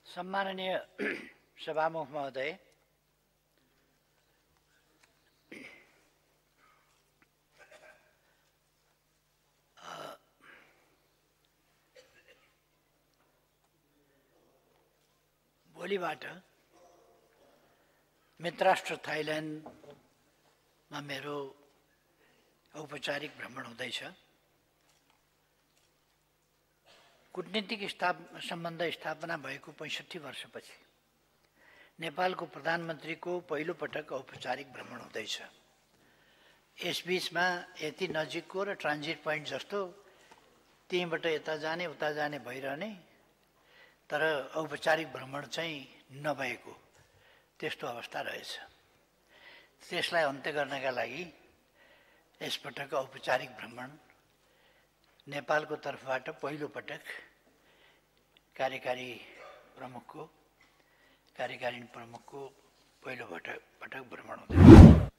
सम्माननीय सभामुख महोदय, भोलिबाट मित्रराष्ट्र थाइल्यान्डमा मेरो औपचारिक भ्रमण हुँदैछ। कूटनीतिक सम्बन्ध स्थापना भएको 65 वर्षपछि नेपालको प्रधानमन्त्रीको पहिलो पटक औपचारिक भ्रमण हुँदैछ। यसबीचमा यति नजिकको र ट्रान्जिट पोइन्ट जस्तो त्यहीँबाट यता जाने उता जाने भइरहने, तर औपचारिक भ्रमण चाहिँ नभएको त्यस्तो अवस्था रहेछ। त्यसलाई अन्त्य गर्नका लागि यसपटक औपचारिक भ्रमण नेपालको तर्फबाट पहिलो पटक कार्यकारिणी प्रमुखको पहिलो पटक भ्रमण हुँदैछ।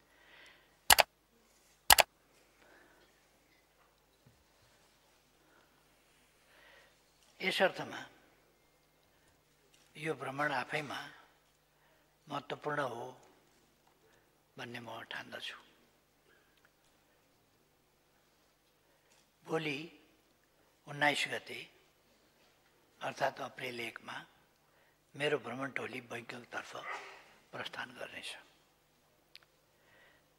यस अर्थमा यो भ्रमण आफैमा महत्त्वपूर्ण हो भन्ने म ठान्दछु। भोलि 19 गते अर्थात् अप्रिल 1 मा मेरो भ्रमण टोली बैङ्ककतर्फ प्रस्थान गर्नेछ।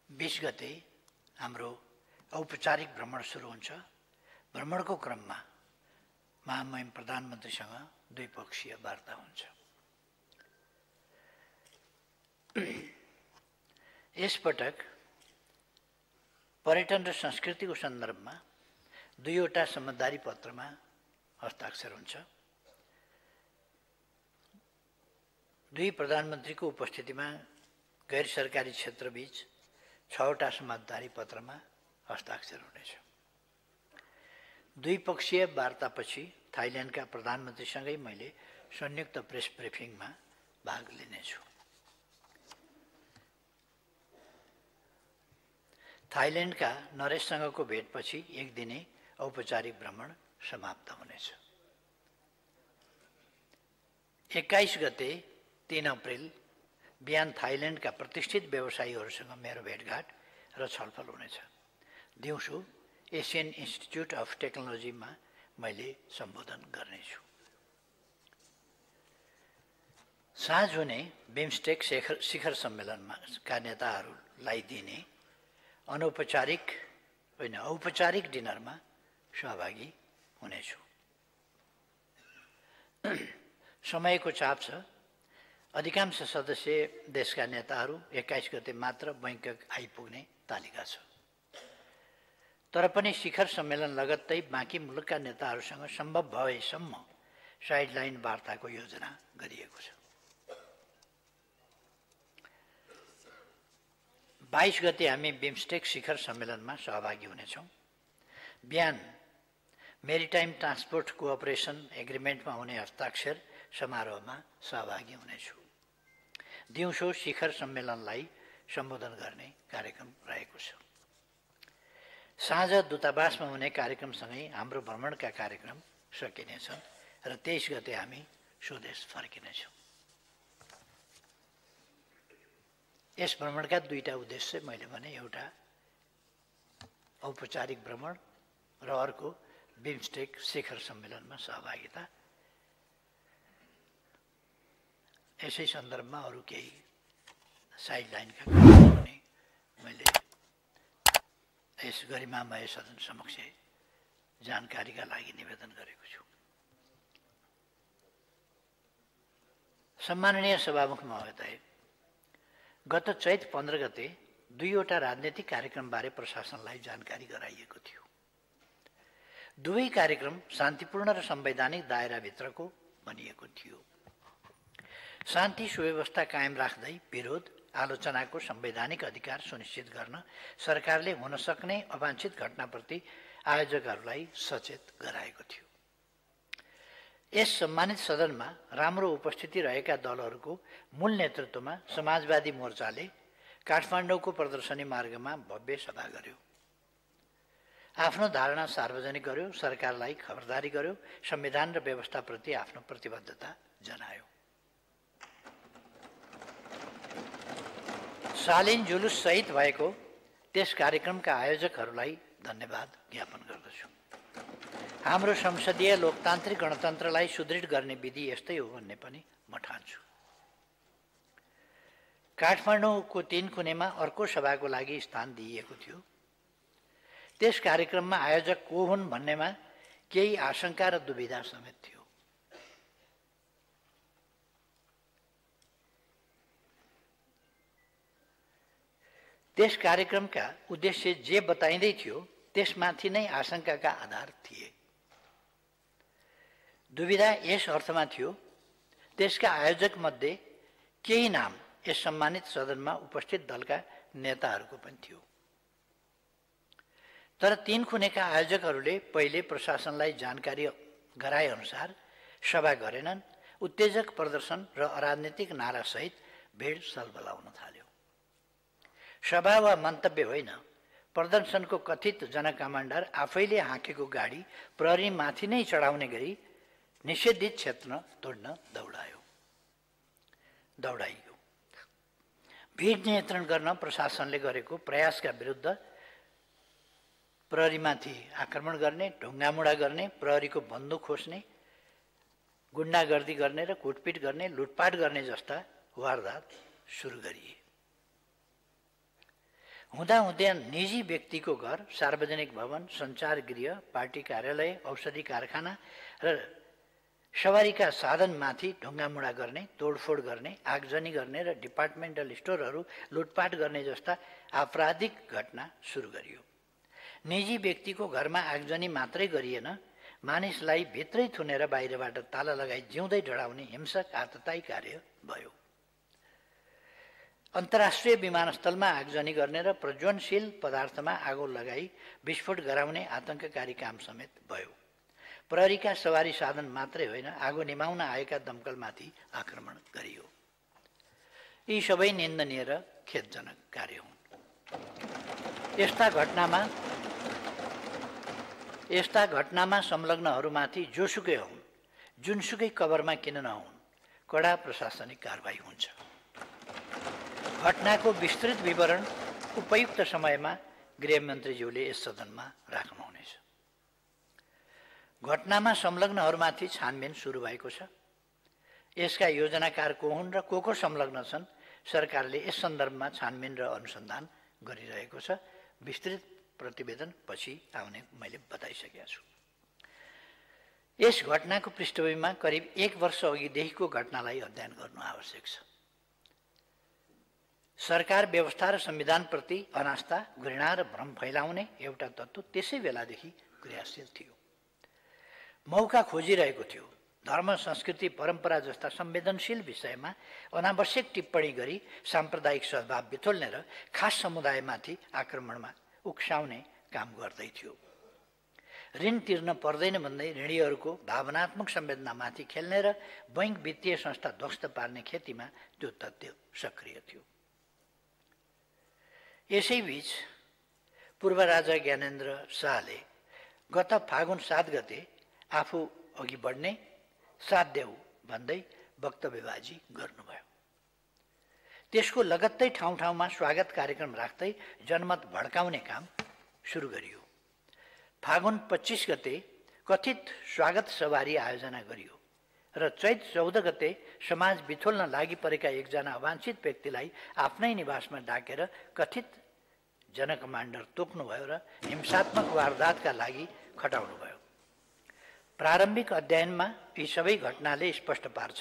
20 गते हाम्रो औपचारिक भ्रमण सुरु हुन्छ। भ्रमणको क्रममा महामहिम प्रधानमन्त्रीसँग द्विपक्षीय वार्ता हुन्छ। यसपटक पर्यटन र संस्कृतिको सन्दर्भमा 2वटा सम्झौता पत्रमा हस्ताक्षर हुन्छ। दुई प्रधानमन्त्रीको उपस्थितिमा गैर सरकारी क्षेत्रबीच 6वटा सम्झौता पत्रमा हस्ताक्षर हुनेछ। द्विपक्षीय वार्तापछि थाइल्यान्डका प्रधानमन्त्रीसँगै मैले संयुक्त प्रेस ब्रिफिङमा भाग लिनेछु। थाइल्यान्डका नरेशसँगको भेटपछि 1 दिने औपचारिक भ्रमण समाप्त हुनेछ। 21 गते 3 अप्रिल बिहान थाइल्यान्डका प्रतिष्ठित व्यवसायीहरूसँग मेरो भेटघाट र छलफल हुनेछ। दिउँसो एसियन इन्स्टिच्युट अफ टेक्नोलोजीमा मैले सम्बोधन गर्नेछु। साँझ हुने बिमस्टेक शिखर सम्मेलनमा का नेताहरूलाई दिने औपचारिक डिनरमा सहभागी हुनेछु। समयको चाप छ। अधिकांश सदस्य देशका नेताहरू 21 गते मात्र बैङ्कक आइपुग्ने तालिका छ। तर पनि शिखर सम्मेलन लगत्तै बाँकी मुलुकका नेताहरूसँग सम्भव भएसम्म साइडलाइन वार्ताको योजना गरिएको छ। 22 गते हामी बिमस्टेक शिखर सम्मेलनमा सहभागी हुनेछौँ। बिहान मेरिटाइम ट्रान्सपोर्ट कोअपरेसन एग्रिमेन्टमा हुने हस्ताक्षर समारोहमा सहभागी हुनेछु। दिउँसो शिखर सम्मेलनलाई सम्बोधन गर्ने कार्यक्रम रहेको छ। साँझ दूतावासमा हुने कार्यक्रमसँगै हाम्रो भ्रमणका कार्यक्रम सकिनेछन् र 23 गते हामी स्वदेश फर्किनेछौँ। यस भ्रमणका 2टा उद्देश्य मैले भने, एउटा औपचारिक भ्रमण र अर्को बिमस्टेक शिखर सम्मेलनमा सहभागिता। यसै सन्दर्भमा अरू केही साइडलाइनका कार्यक्रम पनि मैले यस गरिमामय सदन समक्ष जानकारीका लागि निवेदन गरेको छु। सम्माननीय सभामुख महोदय, गत चैत 15 गते 2वटा राजनीतिक कार्यक्रमबारे प्रशासनलाई जानकारी गराइएको थियो। दुवै कार्यक्रम शान्तिपूर्ण र संवैधानिक दायराभित्रको भनिएको थियो। शान्ति सुव्यवस्था कायम राख्दै विरोध आलोचनाको संवैधानिक अधिकार सुनिश्चित गर्न सरकारले हुन सक्ने अवांछित घटनाप्रति आयोजकहरूलाई सचेत गराएको थियो। यस सम्मानित सदनमा राम्रो उपस्थिति रहेका दलहरूको मूल नेतृत्वमा समाजवादी मोर्चाले काठमाडौँको प्रदर्शनी मार्गमा भव्य सभा गर्यो। आफ्नो धारणा सार्वजनिक गर्यो, सरकारलाई खबरदारी गर्यो, संविधान र व्यवस्थाप्रति आफ्नो प्रतिबद्धता जनायो। शालीन जुलुस सहित भएको त्यस कार्यक्रमका आयोजकहरूलाई धन्यवाद ज्ञापन गर्दछु। हाम्रो संसदीय लोकतान्त्रिक गणतन्त्रलाई सुदृढ गर्ने विधि यस्तै हो भन्ने पनि म ठान्छु। काठमाडौँको 3 कुनेमा अर्को सभाको लागि स्थान दिइएको थियो। त्यस कार्यक्रममा आयोजक को हुन् भन्नेमा केही आशंका र दुविधा समेत थियो। त्यस कार्यक्रमका उद्देश्य जे बताइँदै थियो त्यसमाथि नै आशंकाका आधार थिए। दुविधा यस अर्थमा थियो, त्यसका आयोजक मध्ये केही नाम यस सम्मानित सदनमा उपस्थित दलका नेताहरूको पनि थियो। तर 3 कुनेका आयोजकहरूले पहिले प्रशासनलाई जानकारी गराए अनुसार सभा गरेनन्। उत्तेजक प्रदर्शन र अराजनीतिक नारासहित भिड सलबलाउन थाल्यो। सभा वा मन्तव्य होइन, प्रदर्शनको कथित जनकमान्डर आफैले हाँकेको गाडी प्रहरीमाथि नै चढाउने गरी निषेधित क्षेत्र तोड्न दौडाइयो। भिड नियन्त्रण गर्न प्रशासनले गरेको प्रयासका विरुद्ध प्रहरीमाथि आक्रमण गर्ने, ढुङ्गामुढा गर्ने, प्रहरीको बन्दुक खोज्ने, गुण्डागर्दी गर्ने र कुटपिट गर्ने, लुटपाट गर्ने जस्ता वारदात सुरु गरिए। हुँदाहुँदै निजी व्यक्तिको घर, सार्वजनिक भवन, सञ्चार गृह, पार्टी कार्यालय, औषधि कारखाना र सवारीका साधनमाथि ढुङ्गामुढा गर्ने, तोडफोड गर्ने, आगजनी गर्ने र डिपार्टमेन्टल स्टोरहरू लुटपाट गर्ने जस्ता आपराधिक घटना सुरु गरियो। निजी व्यक्तिको घरमा आगजनी मात्रै गरिएन, मानिसलाई भित्रै थुनेर बाहिरबाट ताला लगाई जिउँदै डढाउने हिंसक आततायी कार्य भयो। अन्तर्राष्ट्रिय विमानस्थलमा आगजनी गर्ने र प्रज्वलनशील पदार्थमा आगो लगाई विस्फोट गराउने आतंककारी काम समेत भयो। प्रहरीका सवारी साधन मात्रै होइन, आगो निभाउन आएका दमकलमाथि आक्रमण गरियो। यी सबै निन्दनीय र खेदजनक कार्य हुन्। यस्ता घटनामा संलग्नहरूमाथि जोसुकै हुन्, जुनसुकै कभरमा किन नहुन्, कडा प्रशासनिक कारबाही हुन्छ। घटनाको विस्तृत विवरण उपयुक्त समयमा गृहमन्त्रीज्यूले यस सदनमा राख्नुहुनेछ। घटनामा संलग्नहरूमाथि छानबिन सुरु भएको छ। यसका योजनाकार को हुन् र को संलग्न छन्, सरकारले यस सन्दर्भमा छानबिन र अनुसन्धान गरिरहेको छ। विस्तृत प्रतिवेदन पछि आउने मैले बताइसकेको छु। यस घटनाको पृष्ठभूमिमा करिब 1 वर्ष अघिदेखिको घटनालाई अध्ययन गर्नु आवश्यक छ। सरकार व्यवस्था र संविधानप्रति अनास्था, घृणा र भ्रम फैलाउने एउटा तत्त्व त्यसै बेलादेखि क्रियाशील थियो। मौका खोजिरहेको थियो। धर्म, संस्कृति, परम्परा जस्ता संवेदनशील विषयमा अनावश्यक टिप्पणी गरी साम्प्रदायिक सद्भाव बिथोल्ने र खास समुदायमाथि आक्रमणमा उक्साउने काम गर्दै थियो। ऋण तिर्न पर्दैन भन्दै ऋणीहरूको भावनात्मक संवेदनामाथि खेल्ने र बैंक वित्तीय संस्था ध्वस्त पार्ने खेतीमा त्यो तथ्य सक्रिय थियो। यसैबीच पूर्व राजा ज्ञानेन्द्र शाहले गत फागुन 7 गते आफू अघि बढ्ने, साथ देऊ भन्दै वक्तव्यबाजी गर्नुभयो। त्यसको लगत्तै ठाउँ ठाउँमा स्वागत कार्यक्रम राख्दै जनमत भड्काउने काम सुरु गरियो। फागुन 25 गते कथित स्वागत सवारी आयोजना गरियो र चैत 14 गते समाज बिथोल्न लागि परेका एकजना अवाञ्छित व्यक्तिलाई आफ्नै निवासमा डाकेर कथित जनकमान्डर तोक्नुभयो र हिंसात्मक वारदातका लागि खटाउनुभयो। प्रारम्भिक अध्ययनमा यी सबै घटनाले स्पष्ट पार्छ,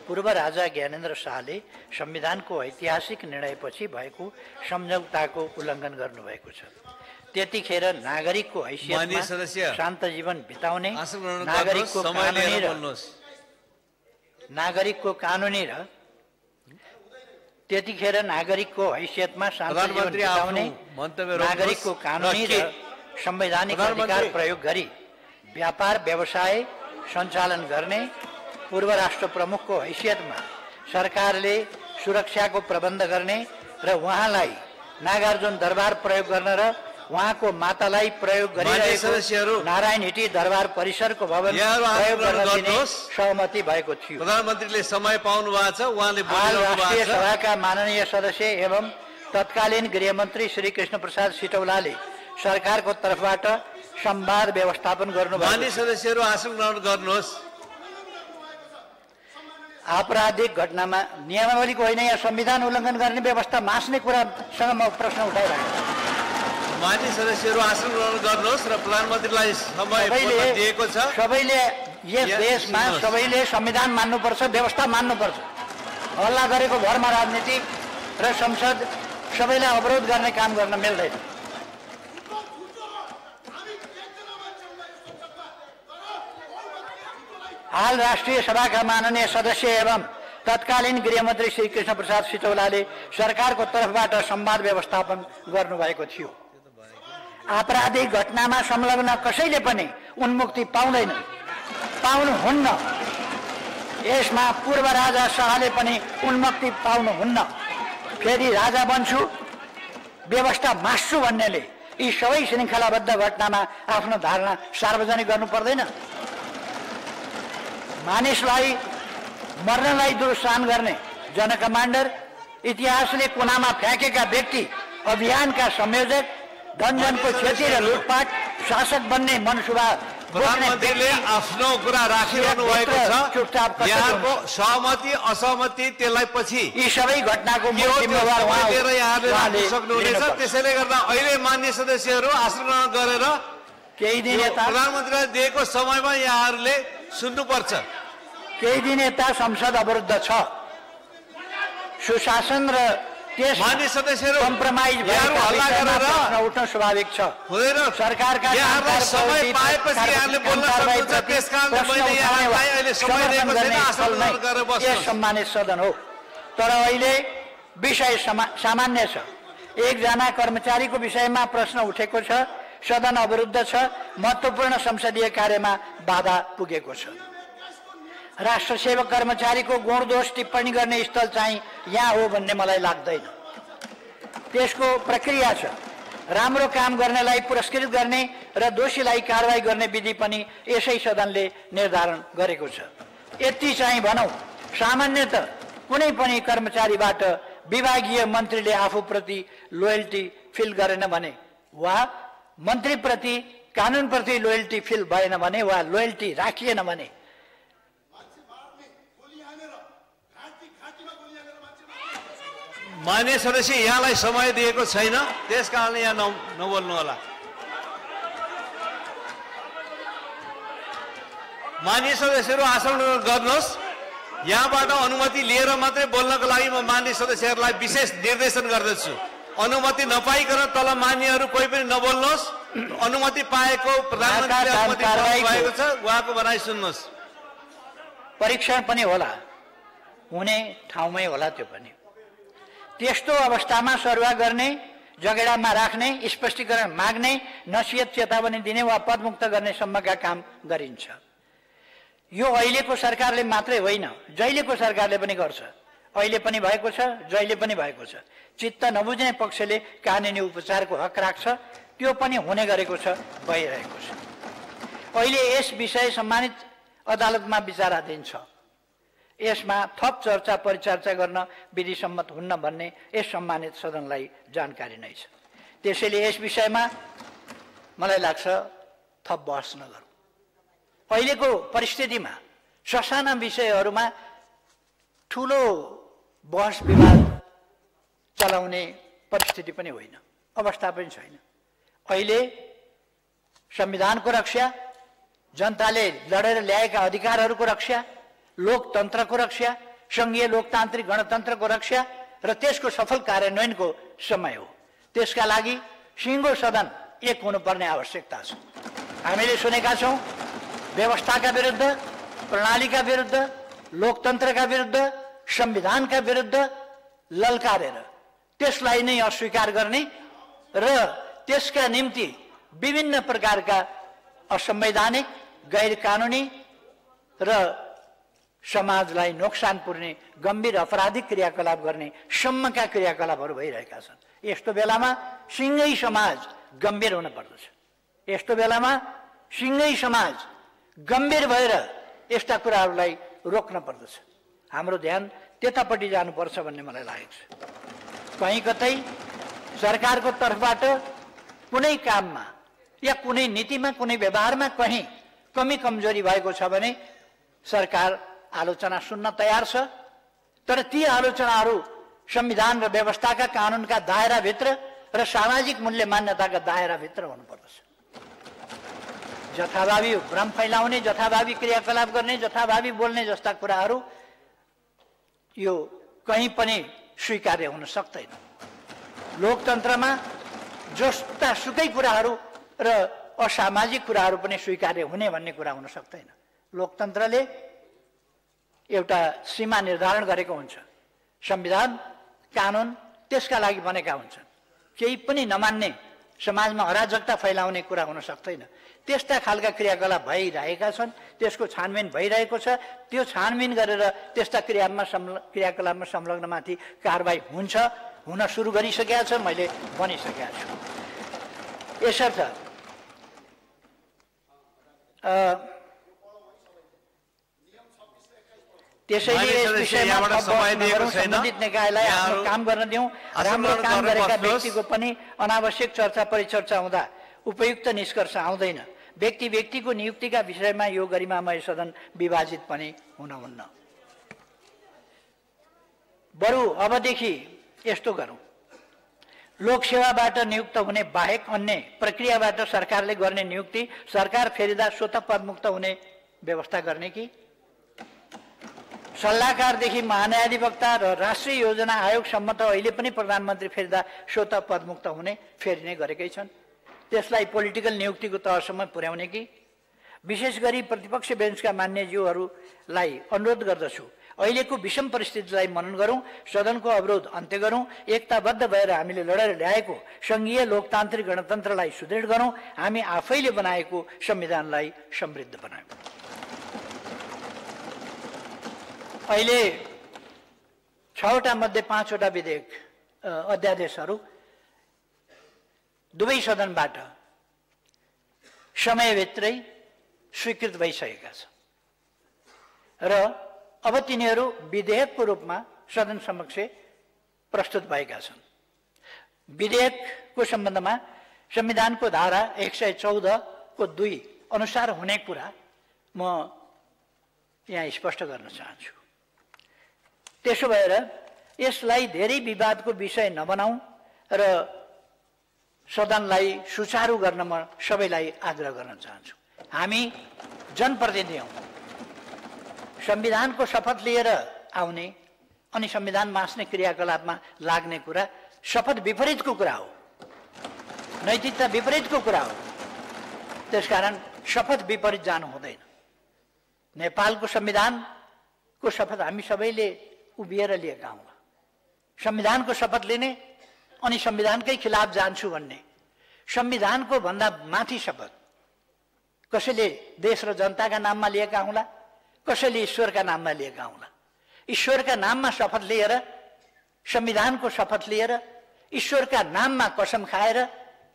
पूर्व राजा ज्ञानेन्द्र शाहले संविधानको ऐतिहासिक निर्णयपछि भएको सम्झौताको उल्लङ्घन गर्नुभएको छ। त्यतिखेर नागरिकको हैसियतमा शान्त जीवन बिताउने, नागरिकको कानुनी र त्यतिखेर नागरिकको हैसियतमा शान्त जीवन बिताउने, नागरिकको कानुनी र संवैधानिक अधिकार प्रयोग गरी व्यापार व्यवसाय सञ्चालन गर्ने, पूर्व राष्ट्र प्रमुखको हैसियतमा सरकारले सुरक्षाको प्रबन्ध गर्ने र उहाँलाई नागार्जुन दरबार प्रयोग गर्न र उहाँको मातालाई प्रयोग गरिरहेको नारायण हिटी दरबार परिसरको भवन प्रयोग गर्न दिने सहमति भएको थियो। प्रधानमन्त्रीले समय पाउनु भएको छ, उहाँले बोलिरहनु भएको छ। राष्ट्रिय सभाका माननीय सदस्य एवं तत्कालीन गृहमन्त्री श्री कृष्ण प्रसाद सिटौलाले सरकारको तर्फबाट संवाद व्यवस्थापन गर्नुभयो। मान्य सदस्यहरू आसन ग्रहण गर्नुहोस्। आपराधिक घटनामा नियमावलीको होइन, यहाँ संविधान उल्लङ्घन गर्ने व्यवस्था मास्ने कुरासँग म प्रश्न उठाइरहेको छु। मान्य सदस्यहरू आसन ग्रहण गर्नुहोस् र प्रधानमन्त्रीलाई समय दिएको छ। सबैले यस देशमा सबैले संविधान मान्नुपर्छ, व्यवस्था मान्नुपर्छ। हल्ला गरेको भरमा राजनीति र संसद सबैलाई अवरोध गर्ने काम गर्न मिल्दैन। हाल राष्ट्रिय सभाका माननीय सदस्य एवं तत्कालीन गृहमन्त्री श्री कृष्ण प्रसाद सिटौलाले सरकारको तर्फबाट संवाद व्यवस्थापन गर्नुभएको थियो। आपराधिक घटनामा संलग्न कसैले पनि उन्मुक्ति पाउनुहुन्न। यसमा पूर्व राजा शाहले पनि उन्मुक्ति पाउनुहुन्न। फेरि राजा बन्छु, व्यवस्था मास्छु भन्नेले यी सबै श्रृङ्खलाबद्ध घटनामा आफ्नो धारणा सार्वजनिक गर्नु पर्दैन। मानिसलाई मर्नलाई दुरुत्साहन गर्ने जनकमान्डर, इतिहासले कुनामा फ्याँकेका व्यक्ति, अभियानका संयोजक, धनजनको क्षति र लुटपाट, शासक बन्ने मनसुबा प्रधानमन्त्रीले आफ्नो कुरा राखिरहनु भएको छ। यहाँको सहमति असहमति त्यसलाई पछि यी सबै घटनाको मूल जिम्मेवार उहाँले सक्नुहुनेछ। त्यसैले गर्दा अहिले मान्य सदस्यहरू आसन ग्रहण गरेर केही दिन यता प्रधानमन्त्रीलाई दिएको समयमा यहाँहरूले सुन्नुपर्छ। केही दिन यता संसद अवरुद्ध छ। सुशासन र त्यस मान्य सदस्यहरू कम्प्रोमाइज प्रश्न उठ्न स्वाभाविक छ। हुँदैन। सरकारका समय पाएपछि यहाँले बोल्न सक्नुहुन्छ। त्यसकारणले मैले यहाँलाई अहिले समय दिएको छैन, आसन ग्रहण गरेर बस्नुहोस्। सम्मानित सदन हो, तर अहिले विषय सामान्य छ। एकजना कर्मचारीको विषयमा प्रश्न उठेको छ, सदन अवरुद्ध छ, महत्त्वपूर्ण संसदीय कार्यमा बाधा पुगेको छ। राष्ट्र सेवक कर्मचारीको गुण दोष टिप्पणी गर्ने स्थल चाहिँ यहाँ हो भन्ने मलाई लाग्दैन। त्यसको प्रक्रिया छ। राम्रो काम गर्नेलाई पुरस्कृत गर्ने र दोषीलाई कारवाही गर्ने विधि पनि यसै सदनले निर्धारण गरेको छ। यति चाहिँ भनौँ, सामान्यतः कुनै पनि कर्मचारीबाट विभागीय मन्त्रीले आफूप्रति लोयल्टी फिल गरेन भने वा मन्त्रीप्रति कानुनप्रति लोयल्टी फिल भएन भने वा लोयल्टी राखिएन भने मान्य सदस्य यहाँलाई समय दिएको छैन, त्यस कारणले यहाँ नबोल्नु होला। मान्य सदस्यहरू आसन गर्नुहोस्। यहाँबाट अनुमति लिएर मात्रै बोल्नको लागि म मान्य सदस्यहरूलाई विशेष निर्देशन गर्दछु। अनुमति नपाइकन तल मान्यहरू कोही पनि नबोल्नुहोस्। अनुमति पाएको प्रधानमन्त्रीले अनुमति पाएको छ, उहाँको भनाइ सुन्नुहोस्। परीक्षण पनि होला, हुने ठाउँमै होला। त्यो पनि त्यस्तो अवस्थामा सरुवा गर्ने, जगेडामा राख्ने, स्पष्टीकरण माग्ने, नसिहत चेतावनी दिने वा पदमुक्त गर्ने सम्मका काम गरिन्छ। यो अहिलेको सरकारले मात्रै होइन, जहिलेको सरकारले पनि गर्छ। अहिले पनि भएको छ, जहिले पनि भएको छ। चित्त नबुझ्ने पक्षले कानुनी उपचारको हक राख्छ, त्यो पनि हुने गरेको छ, भइरहेको छ। अहिले यस विषय सम्मानित अदालतमा विचाराधीन छ। यसमा थप चर्चा परिचर्चा गर्न विधि सम्मत हुन्न भन्ने यस सम्मानित सदनलाई जानकारी नै छ। त्यसैले यस विषयमा मलाई लाग्छ थप बहस नगरौँ। अहिलेको परिस्थितिमा ससाना विषयहरूमा ठुलो बहस विवाद चलाउने परिस्थिति पनि होइन, अवस्था पनि छैन। अहिले संविधानको रक्षा, जनताले लडेर ल्याएका अधिकारहरूको रक्षा, लोकतन्त्रको रक्षा, सङ्घीय लोकतान्त्रिक गणतन्त्रको रक्षा र त्यसको सफल कार्यान्वयनको समय हो। त्यसका लागि सिङ्गो सदन एक हुनुपर्ने आवश्यकता छ। हामीले सुनेका छौँ व्यवस्थाका विरुद्ध, प्रणालीका विरुद्ध, लोकतन्त्रका विरुद्ध, संविधानका विरुद्ध ललकारेर त्यसलाई नै अस्वीकार गर्ने र त्यसका निम्ति विभिन्न प्रकारका असंवैधानिक, गैर कानुनी र समाजलाई नोक्सान पुर्ने गम्भीर अपराधिक क्रियाकलाप गर्ने सम्मका क्रियाकलापहरू भइरहेका छन्। यस्तो बेलामा सिङ्गै समाज गम्भीर हुन पर्दछ। यस्तो बेलामा सिङ्गै समाज गम्भीर भएर यस्ता कुराहरूलाई रोक्न पर्दछ। हाम्रो ध्यान त्यतापट्टि जानुपर्छ भन्ने मलाई लागेको छ। कहीँ कतै सरकारको तर्फबाट कुनै काममा या कुनै नीतिमा कुनै व्यवहारमा कहीँ कमी कमजोरी भएको छ भने सरकार आलोचना सुन्न तयार छ। तर ती आलोचनाहरू संविधान र व्यवस्थाका कानुनका दायराभित्र र सामाजिक मूल्य मान्यताका दायराभित्र हुनुपर्दछ। जथाभावी भ्रम फैलाउने, जथाभावी क्रियाकलाप गर्ने, जथाभावी बोल्ने जस्ता कुराहरू यो कहीँ पनि स्वीकार्य हुन सक्दैन। लोकतन्त्रमा जस्ता सुकै कुराहरू र असामाजिक कुराहरू पनि स्वीकार्य हुने भन्ने कुरा हुन सक्दैन। लोकतन्त्रले एउटा सीमा निर्धारण गरेको हुन्छ। संविधान कानुन त्यसका लागि बनेका हुन्छन्। केही पनि नमान्ने, समाजमा अराजकता फैलाउने कुरा हुन सक्दैन। त्यस्ता खालका क्रियाकलाप भइरहेका छन्, त्यसको छानबिन भइरहेको छ। त्यो छानबिन गरेर त्यस्ता क्रियाकलापमा संलग्नमाथि कारबाही हुन्छ, हुन सुरु गरिसकेका छ, मैले भनिसकेका छु। यसर्थ त्यसैले यस विषयमा सम्बन्धित निकायलाई आफ्नो काम गर्न दिउँ। राम्रो काम गरेका व्यक्तिको पनि अनावश्यक चर्चा परिचर्चा हुँदा उपयुक्त निष्कर्ष आउँदैन। व्यक्ति व्यक्तिको नियुक्तिका विषयमा यो गरिमामय सदन विभाजित पनि हुनुहुन्न। बरु अबदेखि यस्तो गरौँ, लोकसेवाबाट नियुक्त हुने बाहेक अन्य प्रक्रियाबाट सरकारले गर्ने नियुक्ति सरकार फेरिदा स्वतः पदमुक्त हुने व्यवस्था गर्ने कि सल्लाहकारदेखि महान्यायाधिवक्ता र राष्ट्रिय योजना आयोगसम्म त अहिले पनि प्रधानमन्त्री फेरिदा स्वतः पदमुक्त हुने फेरिने गरेकै छन्। त्यसलाई पोलिटिकल नियुक्तिको तहसम्म पुर्याउने कि विशेष गरी प्रतिपक्ष बेन्चका मान्यज्यूहरूलाई अनुरोध गर्दछु, अहिलेको विषम परिस्थितिलाई मनन गरौँ, सदनको अवरोध अन्त्य गरौँ, एकताबद्ध भएर हामीले लडेर ल्याएको सङ्घीय लोकतान्त्रिक गणतन्त्रलाई सुदृढ गरौँ, हामी आफैले बनाएको संविधानलाई समृद्ध बनायौँ। अहिले 6वटा मध्ये 5वटा विधेयक अध्यादेशहरू दुवै सदनबाट समयभित्रै स्वीकृत भइसकेका छन् र अब तिनीहरू विधेयकको रूपमा सदन समक्ष प्रस्तुत भएका छन्। विधेयकको सम्बन्धमा संविधानको धारा 114 को 2 अनुसार हुने कुरा म यहाँ स्पष्ट गर्न चाहन्छु। त्यसो भएर यसलाई धेरै विवादको विषय नबनाऊ र सदनलाई सुचारू गर्न म सबैलाई आग्रह गर्न चाहन्छु। हामी जनप्रतिनिधि हौँ, संविधानको शपथ लिएर आउने अनि संविधान मास्ने क्रियाकलापमा लाग्ने कुरा शपथ विपरीतको कुरा हो, नैतिकता विपरीतको कुरा हो। त्यसकारण शपथ विपरीत जानु हुँदैन। नेपालको संविधानको शपथ हामी सबैले उभिएर लिएका हौँ। संविधानको शपथ लिने अनि संविधानकै खिलाफ जान्छु भन्ने, संविधानको भन्दा माथि शपथ कसैले देश र जनताका नाममा लिएका हुँला, कसैले ईश्वरका नाममा लिएका हुँला। ईश्वरका नाममा शपथ लिएर, संविधानको शपथ लिएर, ईश्वरका नाममा कसम खाएर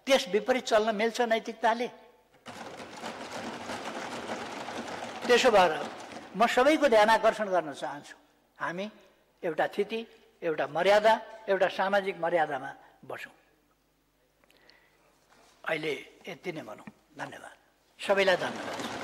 त्यस विपरीत चल्न मिल्छ नैतिकताले? त्यसो भएर म सबैको ध्यान आकर्षण गर्न चाहन्छु, हामी एउटा थिति, एउटा मर्यादा, एउटा सामाजिक मर्यादामा बसौँ। अहिले यति नै भनौँ। धन्यवाद, सबैलाई धन्यवाद।